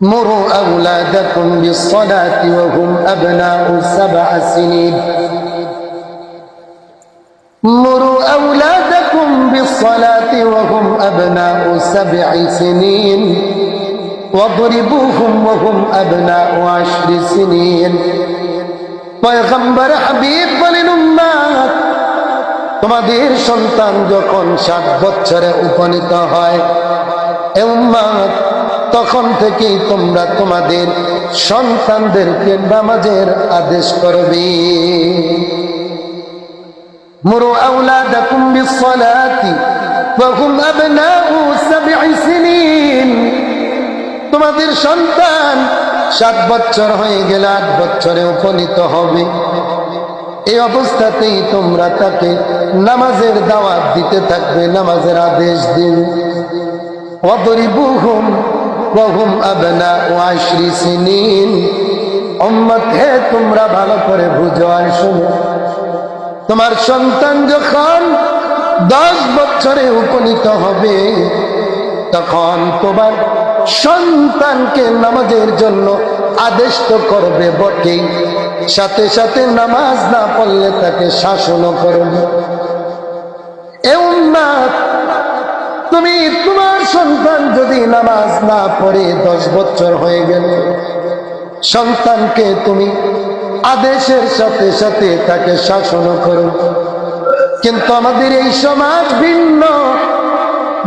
مروا أولادكم بالصلاة وهم أبناء 7 سنين مروا أولادكم بالصلاة وهم أبناء 7 سنين واضربوهم وهم أبناء 10 سنين পয়গম্বর হাবিব বলেন উম্মত তোমাদের সন্তান যখন 7 বছরে উপনীত হয় এ উম্মত তখন থেকেই তোমরা তোমাদের সন্তানদেরকে নামাজের আদেশ করবে মুরু আওলাদাকুম বিসসালাতি ওয়া হুম আবনাউ 7 সিনিন তোমাদের সন্তান 7 বছর হয়ে গেলে 8 বছরে উপনীত হবে এই অবস্থাতেই তোমরা তাকে নামাজের দাওয়াত দিতে থাকবে নামাজের আদেশ দিন ওয়াদরিবুহুম ওয়া হুম আবনাউ 10 সিনিন উম্মত হে তোমরা ভালো করে বুঝো আর শোনো তোমার সন্তান যখন 10 বছরে উপনীত হবে তখন তোমার সন্তানকে নামাজের জন্য আদেশ তো করবে বটেই সাথে সাথে নামাজ না পড়লে তাকে শাসনও করবে এ উম্মত তুমি তোমার সন্তান যদি নামাজ না পড়ে 10 বছর হয়ে গেল সন্তানকে তুমি আদেশের সাথে সাথে তাকে শাসনও করো কিন্তু আমাদের এই সমাজ ভিন্ন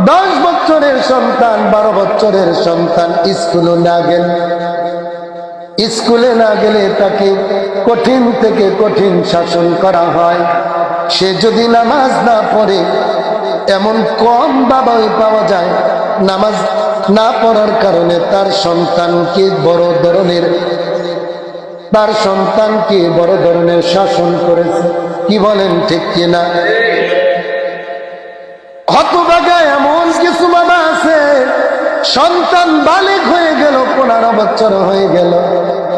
10 বছরের সন্তান 12 বছরের সন্তান স্কুলে না গেলে তাকে কঠিন থেকে কঠিন শাসন করা হয় সে যদি নামাজ না পড়ে এমন কম বাবাই পাওয়া যায় নামাজ না পড়ার কারণে তার সন্তানকে বড় ধরনের শাসন করেছে কি বলেন ঠিক কিনা হতভাগা এমন কিছু বাবা আছে সন্তান বালেগ হয়ে গেল 15 বছর হয়ে গেল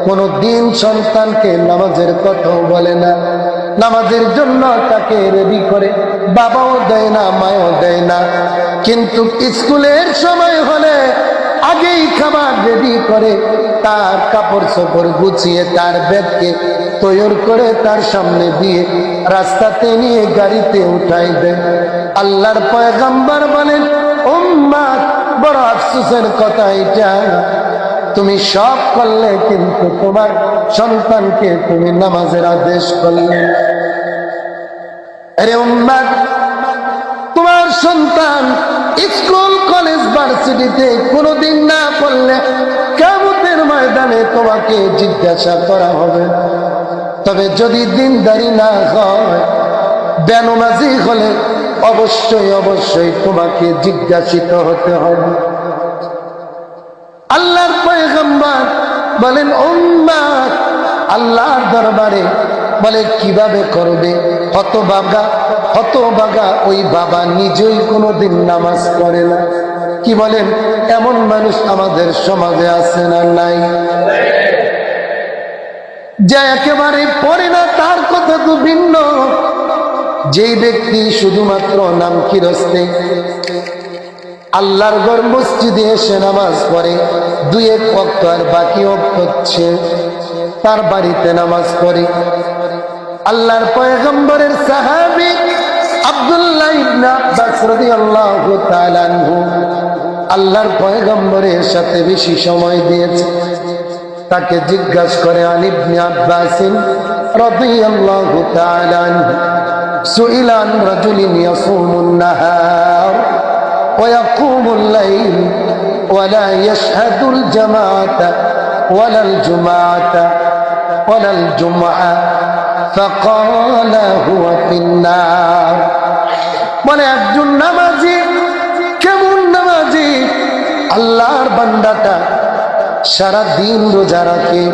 কোনদিন সন্তানকে নামাজের কথাও বলে না নামাজের জন্য তাকে রেডি করে বাবাও দেয় না মাও দেয় না কিন্তু স্কুলের সময় হলে আগেই খাবার রেডি করে তার কাপড় চোপড় গুছিয়ে তার ব্যাগকে তৈরি করে তার সামনে দিয়ে রাস্তাতে নিয়ে গাড়িতে উঠাই দেয় আল্লাহর পয়গম্বর বলেন উম্মত বড় আফসোসের কথা এটা তুমি সব করলে কিন্তু তোমার সন্তানকে তুমি নামাজের আদেশ করলে আরে উম্মত তোমার সন্তান স্কুল কলেজ ভার্সিটিতে কোনোদিন না পড়লে কিয়ামতের ময়দানে তোমাকে জিজ্ঞাসা করা হবে তবে যদি দিনদারি না হয় বেনামাজি হলে অবশ্যই তোমাকে জিজ্ঞাসিত হতে হবে আল্লাহর পয়গম্বর বলেন উম্মত আল্লাহর দরবারে বলে কিভাবে করবে হতভাগা ওই বাবা নিজেই কোনোদিন নামাজ পড়ে না কি বলেন এমন মানুষ আমাদের সমাজে আছে না নাই যে একেবারে পড়ে না তার কথা তো ভিন্ন যেই ব্যক্তি শুধুমাত্র নাম কিরস্তে আল্লাহর ঘর মসজিদে এসে নামাজ পড়ে 2-1 ওয়াক্ত আর বাকি ওয়াক্ত হচ্ছে তার বাড়িতে নামাজ পড়ে আল্লাহর পয়গম্বরের সাহাবী আব্দুল্লাহ ইবনে আব্বাস রাদিয়াল্লাহু তাআলা আনহু আল্লাহর পয়গম্বরের সাথে বেশি সময় দিয়েছে তাকে জিজ্ঞাসা করে আলী ইবনে আব্বাস রাদিয়াল্লাহু তাআলা আনহু সুইলা আন রাজুলিন ইয়াসুমুন নাহার ওয়া ইয়াকুমুল লাইল ওয়া লা ইয়াশহাদুল জামাআতা ওয়া লাল জুমআতা ওয়া লাল জুমআ فقال هو في النار বলে একজন নামাজি কেমন নামাজি আল্লাহর বান্দাটা সারা দিন রোজা রাখে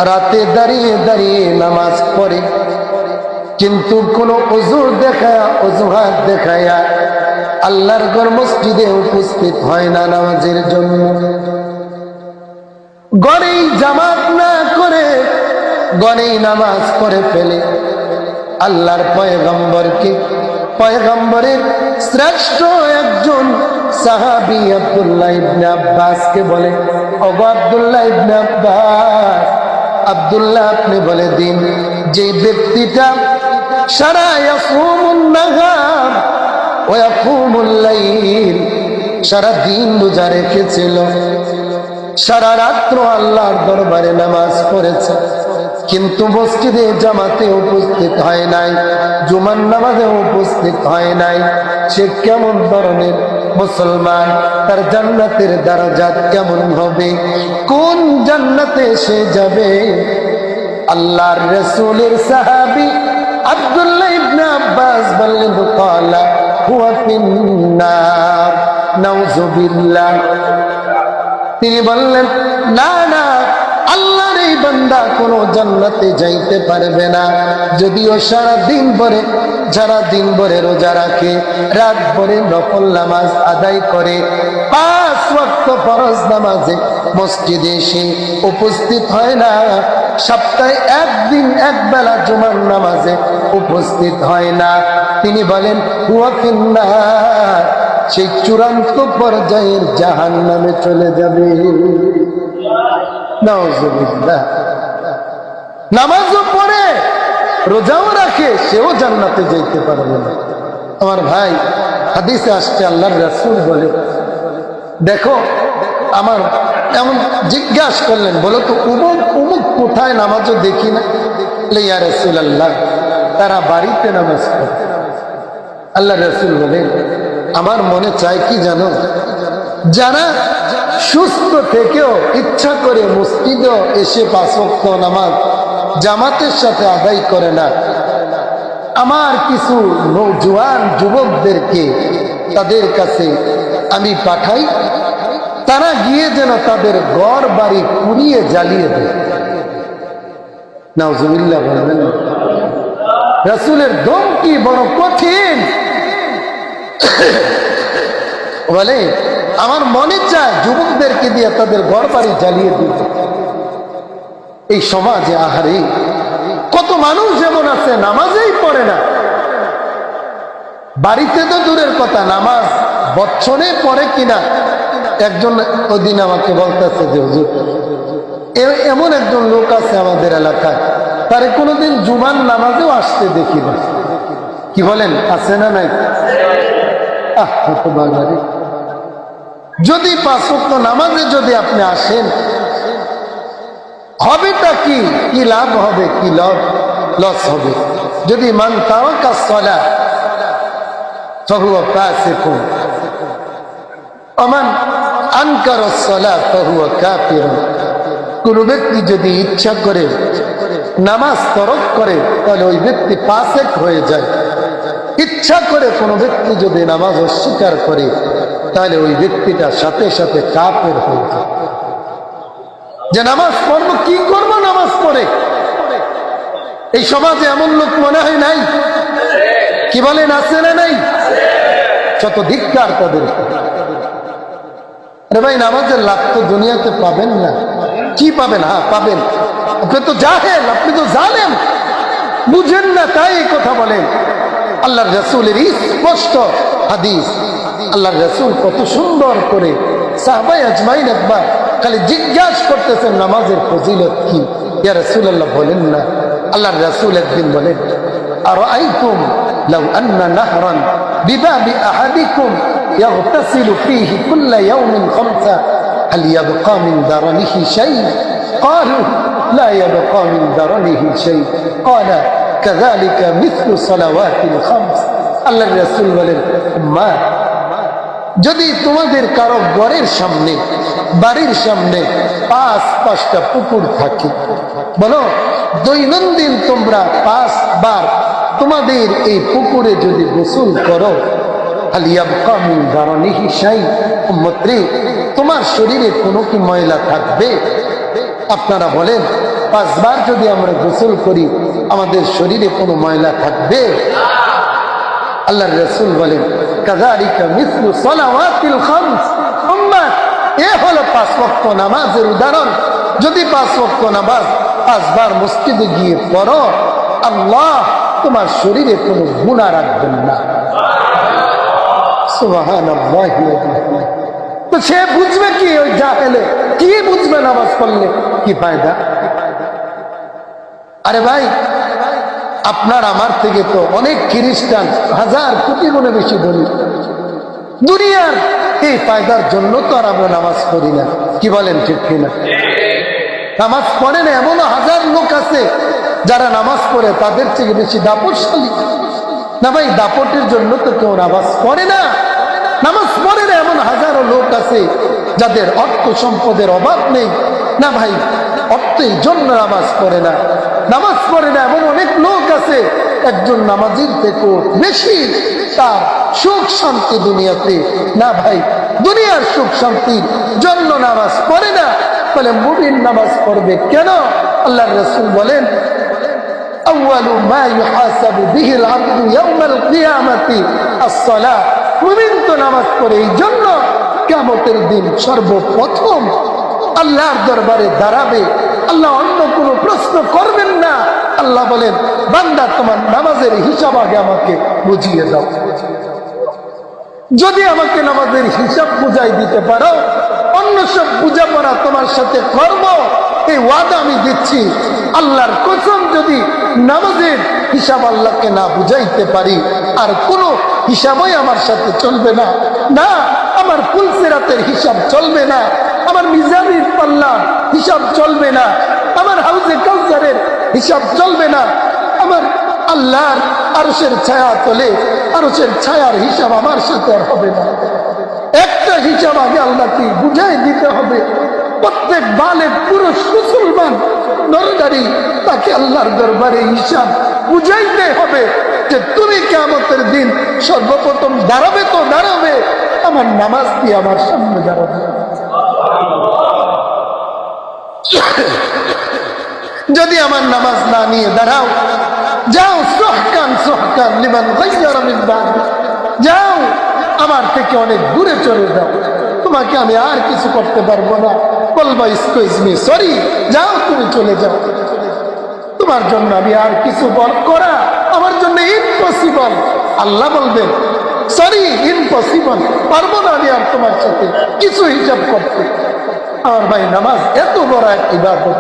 রাতে দাঁড়িয়ে নামাজ পড়ে কিন্তু কোন অজুহাত দেখায়া আল্লাহর ঘর মসজিদে উপস্থিত হয় না নামাজের জন্য ঘরেই জামাত না করে গনেই নামাজ পড়ে ফেলে আল্লাহর পয়গম্বরের শ্রেষ্ঠ একজন সাহাবী আব্দুল্লাহ ইবনে আব্বাসকে বলে, ওগো আব্দুল্লাহ ইবনে আব্বাস, আব্দুল্লাহ আপনি বলে দিন, যে ব্যক্তিটা সারা ইয়াসুমুন নাহার ওয়া ইয়াকুমুল লাইল, সারা দিন রোজা রেখেছিল, সারা রাত্র আল্লাহর দরবারে নামাজ পড়েছে, কিন্তু মসজিদে জামাতে উপস্থিত হয় নাই, জুমার নামাজে উপস্থিত হয় নাই, সে কেমন ধরনের মুসলমান? তার জান্নাতের দরজা কেমন হবে? কোন জান্নাতে সে যাবে? আল্লাহর রাসূলের সাহাবী আব্দুল্লাহ ইবনে আব্বাস বললেন, ক্বালা হুয়া ফিন্নার, নাউযুবিল্লাহ। তিনি বললেন, না না, আল্লাহর এই বান্দা কোন জান্নাতে যাইতে পারবে না, যদিও সারা দিন ভরে রোজা রাখে, রাত ভরে নফল নামাজ আদায় করে, 5 ওয়াক্ত ফরজ নামাজে মসজিদে এসে উপস্থিত হয় না, সপ্তাহে একদিন একবেলা জুমার নামাজে উপস্থিত হয় না। তিনি বলেন হুয়া ফিন্নার, সেই চূড়ান্ত পর্যায়ের জাহান্নামে চলে যাবে। নাউযুবিল্লাহ। নামাজও পড়ে, রোজাও রাখে, সেও জান্নাতে যেতে পারবে না। আমার ভাই, হাদিসে আসছে আল্লাহর রাসূল বলে, দেখো আমার এমন জিজ্ঞাসা করলেন, বলো তো অমুক কোথায় নামাজও দেখি না? ইয়া রাসূলুল্লাহ, তারা বাড়িতে নামাজ পড়ে। আল্লাহ রাসূল বলেন, আমার মনে চায় কি জানো, যারা সুস্থ থেকেও ইচ্ছা করে মসজিদে এসে 5 ওয়াক্ত নামাজ জামাতের সাথে আদায় করে না, আমার কিছু নওজোয়ান যুবকদেরকে তাদের কাছে আমি পাঠাই, তারা গিয়ে যেন তাদের ঘর বাড়ি পুড়িয়ে জ্বালিয়ে দেয়। নাউযুবিল্লাহ বলবেন। রাসূলের দম কি বড় কঠিন। বলে, আমার মনে চায় যুবকদেরকে দিয়ে তাদের ঘর বাড়ি জ্বালিয়ে দিতে। এই সমাজে আহারে কত মানুষ যেমন আছে নামাজেই পড়ে না, বাড়িতে তো দূরের কথা, নামাজ বছরে পড়ে কিনা। একজন ওই দিন আমাকে বলতেছে যে হুজুর, এমন একজন লোক আছে আমাদের এলাকায়, তারে কোনোদিন জুমার নামাজেও আসতে দেখি না। কি বলেন, আছে না নাই? যদি 5 ওয়াক্ত নামাজে যদি আপনি আসেন, হবেটা কি? কি লাভ হবে, কি লস হবে? যদি মান তারাকা সালাহ ফাহুয়া ফাসিকুন ওয়া মান আনকারা সালাহ ফাহুয়া কাফিরুন। কোন ব্যক্তি যদি ইচ্ছা করে নামাজ তরক করে, তাহলে ওই ব্যক্তি ফাসিক হয়ে যায়। ইচ্ছা করে কোনো ব্যক্তি যদি নামাজ অস্বীকার করে, তাহলে ওই ব্যক্তিটা সাথে সাথে কাফের হয়ে যায়। যে নামাজ পড়বো, কি করবো নামাজ পড়ে? এই সমাজে এমন লোক মনে হয় নাই? কি বলেন, আছে না নাই? যত ধিক্কার তাদের। আরে ভাই, নামাজের লাভ তো দুনিয়াতে পাবেন না। কি পাবেন? হ্যাঁ পাবেন, আপনি তো জাহেল, আপনি তো জালেম, বুঝেন না, তাই এই কথা বলেন। আল্লাহর রাসূলের স্পষ্ট হাদিস, আল্লাহর রাসূল কত সুন্দর করে সাহাবায়ে আজমাইন একবার খালি জিজ্ঞাসা করতেছেন নামাজের ফজিলত কি। ইয়া রাসূলুল্লাহ বলেন না। আল্লাহর রাসূল একদিন বলেন, আরাআইতুম লাউ আন্না নাহরান বিবাবি আহাদিকুম ইয়াগতাসিলু ফীহি কুল্লা ইয়াওমিন খামসা হাল ইয়াবকা মিন দারনিহি শাই? ক্বালু লা ইয়াবকা মিন দারনিহি শাই। ক্বালা কাযালিকা মিসলু সালাওয়াতিল খামস। আল্লাহর রাসূল বলেন, উম্মাহ, যদি তোমাদের কারো ঘরের সামনে, বাড়ির সামনে 5টা পুকুর থাকে, বলো দৈনন্দিন তোমরা 5 বার তোমাদের এই পুকুরে যদি গোসল করো, হাল ইয়াবকা মিন দারনিহি শাই, উম্মত, তোমার শরীরে কোনো কি ময়লা থাকবে? আপনারা বলেন, 5 বার যদি আমরা গোসল করি, আমাদের শরীরে কোনো ময়লা থাকবে? আল্লাহর রাসূল বলেন, কাযালিকা মিসলু সালাওয়াতিল খামস। উম্মাহ, এ হলো 5 ওয়াক্ত নামাজের উদাহরণ। যদি 5 ওয়াক্ত নামাজ 5 বার মসজিদে গিয়ে পড়ো, আল্লাহ তোমার শরীরে কোনো গুনাহ রাখবেন না। সুবহানাল্লাহ। তো সে বুঝবে কি? ওই জাহেলে কি বুঝবে নামাজ পড়লে কি ফায়দা? আরে ভাই, আপনার আমার থেকে তো অনেক খ্রিস্টান হাজার কোটি গুণে বেশি ধনী। দুনিয়ার এই ফায়দার জন্য তো আর আমরা নামাজ পড়ি না, কি বলেন ঠিক কিনা? নামাজ পড়ে না এমনও হাজার লোক আছে যারা নামাজ পড়ে তাদের থেকে বেশি দাপটশালী। না ভাই, দাপটের জন্য তো কেউ নামাজ পড়ে না। নামাজ পড়ে না এমন হাজারো লোক আছে যাদের অর্থ সম্পদের অভাব নেই। না ভাই, অর্থের জন্য নামাজ পড়ে না। নামাজ পড়ে না এমন অনেক লোক আছে একজন নামাজির থেকেও বেশি তার সুখ শান্তি দুনিয়াতে। না ভাই, দুনিয়ার সুখ শান্তির জন্য নামাজ পড়ে না। বলে মুমিন নামাজ পড়বে কেন? আল্লাহর রাসূল বলেন, আউয়ালু মা ইউহাসাবু বিহিল আবদু ইয়াউমাল কিয়ামাতি আস-সালাহ। মুমিন তো নামাজ পড়ে এই জন্য কিয়ামতের দিন সর্বপ্রথম আল্লাহর দরবারে দাঁড়াবে। আল্লাহ অন্য কোনো প্রশ্ন করবেন না। আল্লাহ বলেন, বান্দা তোমার নামাজের হিসাব আগে আমাকে বুঝিয়ে দাও। যদি আমাকে নামাজের হিসাব বুঝাই দিতে পারো, অন্য সব বুঝাপড়া তোমার সাথে করব, এই ওয়াদা আমি দিচ্ছি। আল্লাহর কসম, যদি নামাজের হিসাব আল্লাহকে না বুঝাইতে পারি, আর কোনো হিসাবই আমার সাথে চলবে না। না, আমার পুলসিরাতের হিসাব চলবে না, আমার মিজানের পাল্লার হিসাব চলবে না, আমার হাউজে কাউসারের হিসাব চলবে না, আমার আল্লাহর আরশের ছায়া তলে আরশের ছায়ার হিসাব আমার সাথে আর হবে না। একটা হিসাব আগে আল্লাহকে বুঝাই দিতে হবে। প্রত্যেক বালেগ পুরুষ মুসলমান নরনারী তাকে আল্লাহর দরবারে হিসাব বুঝাইতে হবে যে তুমি কিয়ামতের দিন সর্বপ্রথম দাঁড়াবে তো দাঁড়াবে, আমার নামাজ দিয়ে আমার সামনে দাঁড়াবে। যদি আমার নামাজ না নিয়ে দাঁড়াও, যাও সুহকান সুহকান লিমান গায়্যারা মিন বা'দি, যাও আমার থেকে অনেক দূরে চলে যাও, তোমাকে আমি আর কিছু করতে পারবো না। বলবা এক্সকিউজ মি, সরি, যাও তুমি চলে যাও, তোমার জন্য আমি আর কিছু করা আমার জন্য ইম্পসিবল। আল্লাহ বলবেন, সরি, ইম্পসিবল, পারবো না আমি আর তোমার সাথে কিছু হিসাব করতে। আমার ভাই, নামাজ এত বড় এক ইবাদত,